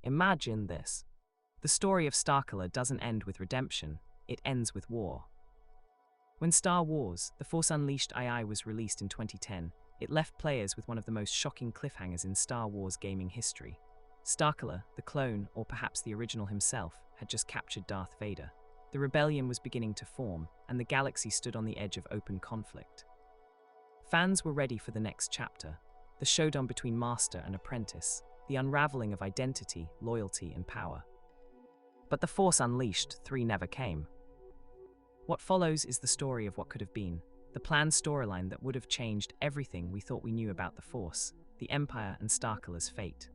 Imagine this. The story of Starkiller doesn't end with redemption, it ends with war. When Star Wars: The Force Unleashed II was released in 2010, it left players with one of the most shocking cliffhangers in Star Wars gaming history. Starkiller, the clone, or perhaps the original himself, had just captured Darth Vader. The rebellion was beginning to form, and the galaxy stood on the edge of open conflict. Fans were ready for the next chapter, the showdown between master and apprentice, the unraveling of identity, loyalty, and power. But The Force Unleashed 3 never came. What follows is the story of what could have been, the planned storyline that would have changed everything we thought we knew about the Force, the Empire, and Starkiller's fate.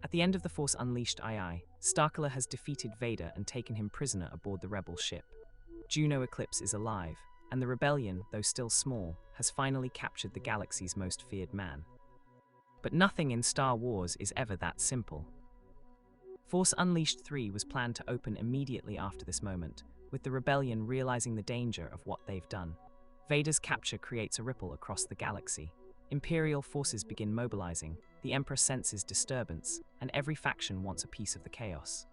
At the end of The Force Unleashed II, Starkiller has defeated Vader and taken him prisoner aboard the Rebel ship. Juno Eclipse is alive, and the rebellion, though still small, has finally captured the galaxy's most feared man. But nothing in Star Wars is ever that simple. Force Unleashed 3 was planned to open immediately after this moment, with the rebellion realizing the danger of what they've done. Vader's capture creates a ripple across the galaxy. Imperial forces begin mobilizing, the Emperor senses disturbance, and every faction wants a piece of the chaos.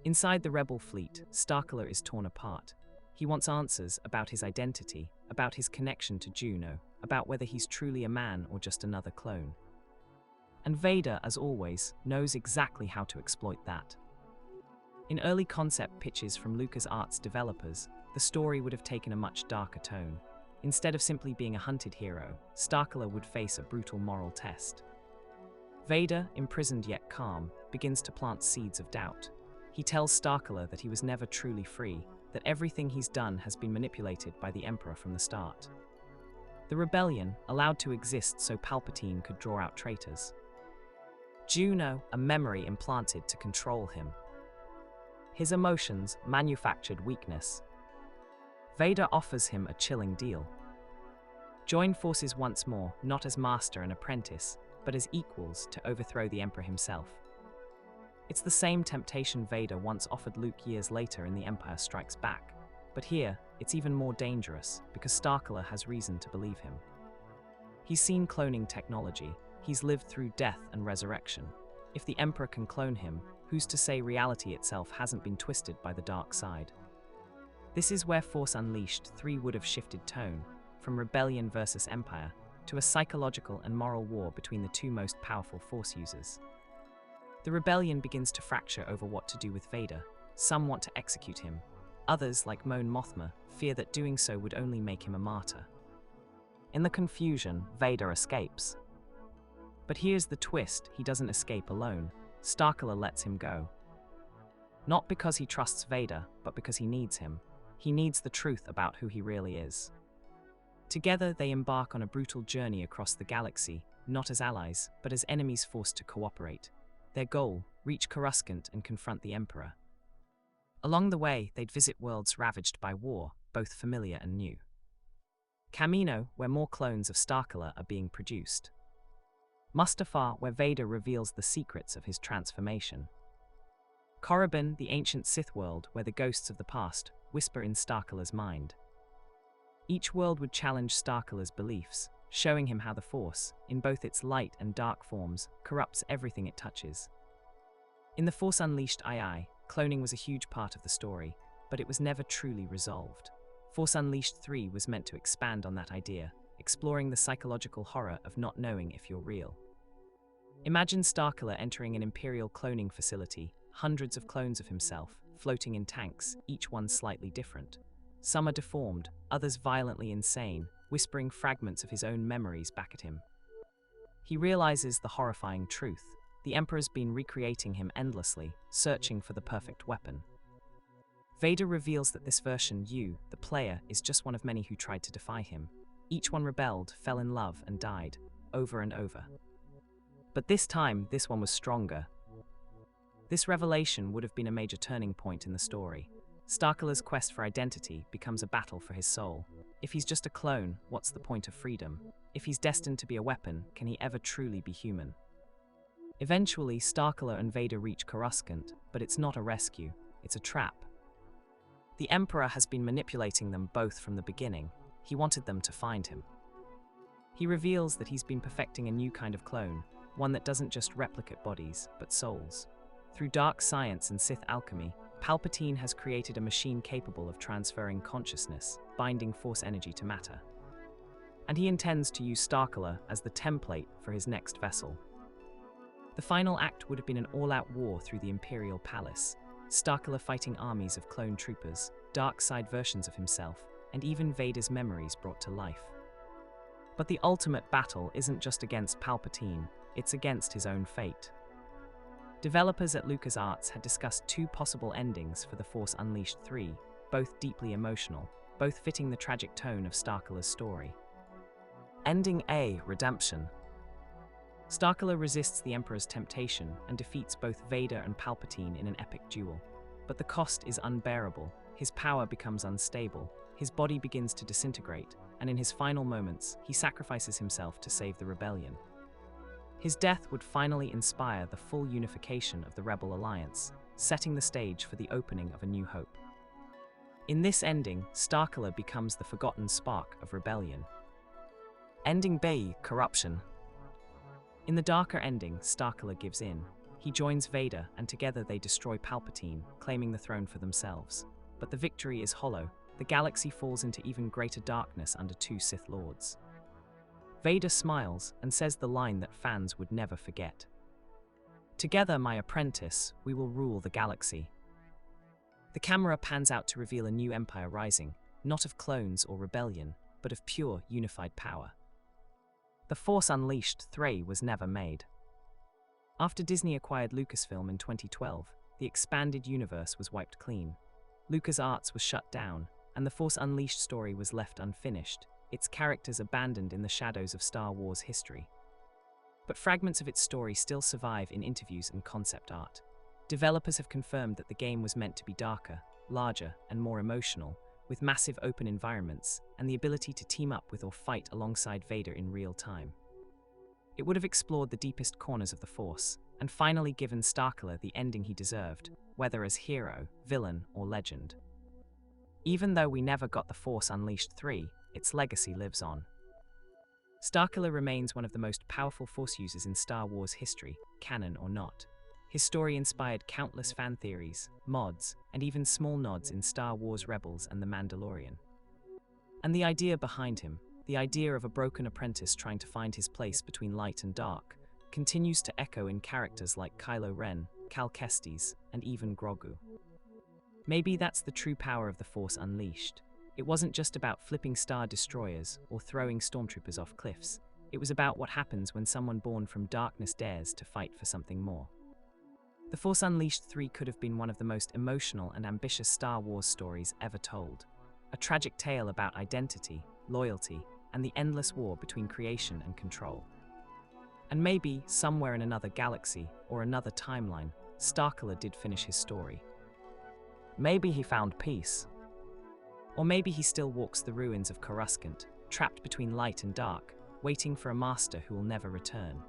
Inside the Rebel fleet, Starkiller is torn apart. He wants answers about his identity, about his connection to Juno, about whether he's truly a man or just another clone. And Vader, as always, knows exactly how to exploit that. In early concept pitches from LucasArts developers, the story would have taken a much darker tone. Instead of simply being a hunted hero, Starkiller would face a brutal moral test. Vader, imprisoned yet calm, begins to plant seeds of doubt. He tells Starkiller that he was never truly free, that everything he's done has been manipulated by the Emperor from the start. The rebellion, allowed to exist so Palpatine could draw out traitors. Juno, a memory implanted to control him. His emotions, manufactured weakness. Vader offers him a chilling deal. Join forces once more, not as master and apprentice, but as equals to overthrow the Emperor himself. It's the same temptation Vader once offered Luke years later in The Empire Strikes Back, but here, it's even more dangerous because Starkiller has reason to believe him. He's seen cloning technology, he's lived through death and resurrection. If the Emperor can clone him, who's to say reality itself hasn't been twisted by the dark side? This is where Force Unleashed 3 would have shifted tone, from rebellion versus Empire, to a psychological and moral war between the two most powerful Force users. The rebellion begins to fracture over what to do with Vader. Some want to execute him. Others, like Mon Mothma, fear that doing so would only make him a martyr. In the confusion, Vader escapes. But here's the twist: he doesn't escape alone. Starkiller lets him go. Not because he trusts Vader, but because he needs him. He needs the truth about who he really is. Together, they embark on a brutal journey across the galaxy, not as allies, but as enemies forced to cooperate. Their goal: reach Coruscant and confront the Emperor. Along the way, they'd visit worlds ravaged by war, both familiar and new. Kamino, where more clones of Starkiller are being produced. Mustafar, where Vader reveals the secrets of his transformation. Korriban, the ancient Sith world, where the ghosts of the past whisper in Starkiller's mind. Each world would challenge Starkiller's beliefs, showing him how the Force, in both its light and dark forms, corrupts everything it touches. In The Force Unleashed II, cloning was a huge part of the story, but it was never truly resolved. Force Unleashed 3 was meant to expand on that idea, exploring the psychological horror of not knowing if you're real. Imagine Starkiller entering an Imperial cloning facility, hundreds of clones of himself, floating in tanks, each one slightly different. Some are deformed, others violently insane, whispering fragments of his own memories back at him. He realizes the horrifying truth: the Emperor's been recreating him endlessly, searching for the perfect weapon. Vader reveals that this version, you, the player, is just one of many who tried to defy him. Each one rebelled, fell in love, and died, over and over. But this time, this one was stronger. This revelation would have been a major turning point in the story. Starkiller's quest for identity becomes a battle for his soul. If he's just a clone, what's the point of freedom? If he's destined to be a weapon, can he ever truly be human? Eventually, Starkiller and Vader reach Coruscant, but it's not a rescue, it's a trap. The Emperor has been manipulating them both from the beginning. He wanted them to find him. He reveals that he's been perfecting a new kind of clone, one that doesn't just replicate bodies, but souls. Through dark science and Sith alchemy, Palpatine has created a machine capable of transferring consciousness, binding Force energy to matter. And he intends to use Starkiller as the template for his next vessel. The final act would have been an all-out war through the Imperial Palace, Starkiller fighting armies of clone troopers, dark side versions of himself, and even Vader's memories brought to life. But the ultimate battle isn't just against Palpatine, it's against his own fate. Developers at LucasArts had discussed two possible endings for The Force Unleashed 3, both deeply emotional, both fitting the tragic tone of Starkiller's story. Ending A: Redemption. Starkiller resists the Emperor's temptation and defeats both Vader and Palpatine in an epic duel. But the cost is unbearable, his power becomes unstable, his body begins to disintegrate, and in his final moments, he sacrifices himself to save the rebellion. His death would finally inspire the full unification of the Rebel Alliance, setting the stage for the opening of A New Hope. In this ending, Starkiller becomes the forgotten spark of rebellion. Ending B: Corruption. In the darker ending, Starkiller gives in. He joins Vader, and together they destroy Palpatine, claiming the throne for themselves. But the victory is hollow. The galaxy falls into even greater darkness under two Sith Lords. Vader smiles and says the line that fans would never forget. "Together, my apprentice, we will rule the galaxy." The camera pans out to reveal a new empire rising, not of clones or rebellion, but of pure, unified power. The Force Unleashed 3 was never made. After Disney acquired Lucasfilm in 2012, the expanded universe was wiped clean. LucasArts was shut down, and The Force Unleashed story was left unfinished, its characters abandoned in the shadows of Star Wars history. But fragments of its story still survive in interviews and concept art. Developers have confirmed that the game was meant to be darker, larger, and more emotional, with massive open environments and the ability to team up with or fight alongside Vader in real time. It would have explored the deepest corners of the Force, and finally given Starkiller the ending he deserved, whether as hero, villain, or legend. Even though we never got The Force Unleashed 3, its legacy lives on. Starkiller remains one of the most powerful Force users in Star Wars history, canon or not. His story inspired countless fan theories, mods, and even small nods in Star Wars Rebels and The Mandalorian. And the idea behind him, the idea of a broken apprentice trying to find his place between light and dark, continues to echo in characters like Kylo Ren, Cal Kestis, and even Grogu. Maybe that's the true power of The Force Unleashed. It wasn't just about flipping Star Destroyers or throwing stormtroopers off cliffs. It was about what happens when someone born from darkness dares to fight for something more. The Force Unleashed 3 could have been one of the most emotional and ambitious Star Wars stories ever told. A tragic tale about identity, loyalty, and the endless war between creation and control. And maybe, somewhere in another galaxy or another timeline, Starkiller did finish his story. Maybe he found peace. Or maybe he still walks the ruins of Coruscant, trapped between light and dark, waiting for a master who will never return.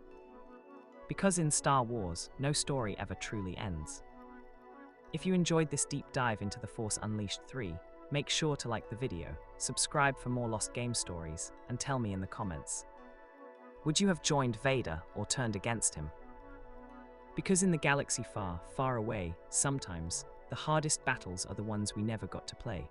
Because in Star Wars, no story ever truly ends. If you enjoyed this deep dive into The Force Unleashed 3, make sure to like the video, subscribe for more Lost Game stories, and tell me in the comments. Would you have joined Vader or turned against him? Because in the galaxy far, far away, sometimes, the hardest battles are the ones we never got to play.